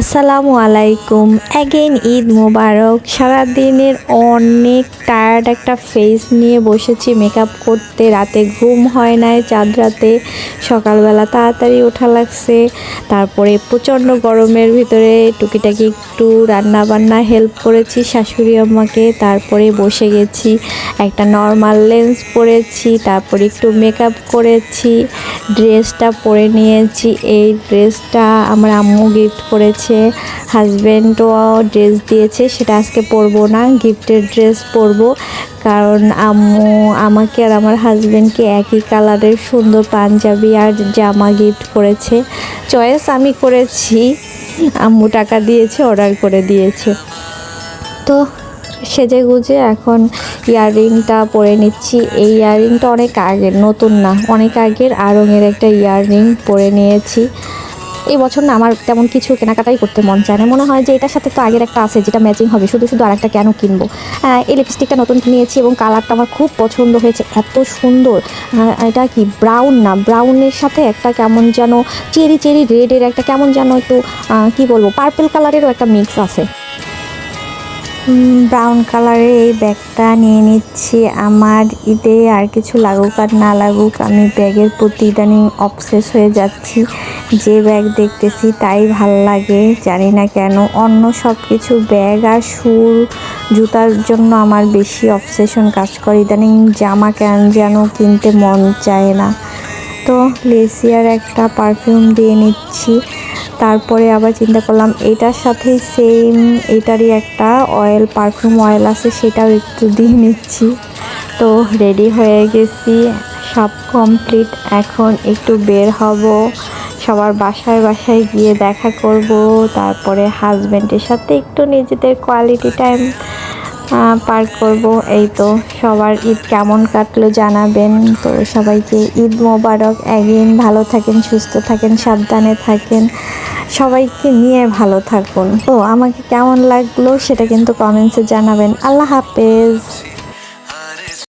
আসসালামু আলাইকুম অ্যাগেন ঈদ মোবারক। সারাদিনের অনেক টায়ার্ড একটা ফেস নিয়ে বসেছি মেকআপ করতে, রাতে ঘুম হয় নাই চাঁদ রাতে, সকালবেলা তাড়াতাড়ি ওঠা লাগছে, তারপরে প্রচণ্ড গরমের ভিতরে টুকিটাকি একটু রান্না বান্না হেল্প করেছি শাশুড়ি আম্মাকে, তারপরে বসে গেছি, একটা নর্মাল লেন্স পরেছি, তারপরে একটু মেকআপ করেছি, ড্রেসটা পরে নিয়েছি। এই ড্রেসটা আমার আম্মু গিফট করেছে, হাজব্যান্ডও ড্রেস দিয়েছে, সেটা আজকে পরবো না, গিফটের ড্রেস পরবো, কারণ আম্মু আমাকে আর আমার হাজব্যান্ডকে একই কালারের সুন্দর পাঞ্জাবি আর জামা গিফট করেছে। চয়েস আমি করেছি, আম্মু টাকা দিয়েছে, অর্ডার করে দিয়েছে। তো সেজে গুজে এখন ইয়াররিংটা পরে নিচ্ছি। এই ইয়াররিংটা অনেক আগের, নতুন না, অনেক আগের আড়ঙের একটা ইয়াররিং পরে নিয়েছি। এই বছর না আমার তেমন কিছু কেনাকাটাই করতে মন চায় না, মনে হয় যে এটার সাথে তো আগের একটা আছে যেটা ম্যাচিং হবে, শুধু শুধু আরেকটা কেন কিনবো। এই লিপস্টিকটা নতুন নিয়েছি এবং কালারটা আমার খুব পছন্দ হয়েছে, এত সুন্দর। এটা কি ব্রাউন না, ব্রাউনের সাথে একটা কেমন যেন চেরি চেরি রেডের একটা কেমন যেন একটু কি বলবো, পার্পল কালারেরও একটা মিক্স আছে। ব্রাউন কালারের এই ব্যাগটা নিয়ে নিচ্ছি। আমার ঈদে আর কিছু লাগুক আর না লাগুক, আমি ব্যাগের প্রতি ইদানিং অবসেস হয়ে যাচ্ছি। যে ব্যাগ দেখতেছি তাই ভাল লাগে, জানি না কেন। অন্য সব কিছু ব্যাগ আর জুতার জন্য আমার বেশি অবসেশন কাজ করে। ইদানিং জামা কেন যেন কিনতে মন চায় না। তো লেসিয়ার একটা পারফিউম দিয়ে নিচ্ছি। তারপরে আবার চিন্তা করলাম এটার সাথে সেম এটারই একটা অয়েল, পারফিউম অয়েল আছে, সেটাও একটু দিয়ে নিচ্ছি। তো রেডি হয়ে গেছি, সব কমপ্লিট। এখন একটু বের হব, সবার বাসায় বাসায় গিয়ে দেখা করব, তারপরে হাজব্যান্ডের সাথে একটু নিজেদের কোয়ালিটি টাইম পার করব। এই তো, সবার ঈদ কেমন কাটলো জানাবেন। তো সবাইকে ঈদ মোবারক অ্যাগেন। ভালো থাকেন, সুস্থ থাকেন, সাবধানে থাকেন, সবাইকে নিয়ে ভালো থাকুন। আমাকে কেমন লাগলো সেটা কিন্তু কমেন্টসে জানাবেন। আল্লাহ হাফেজ।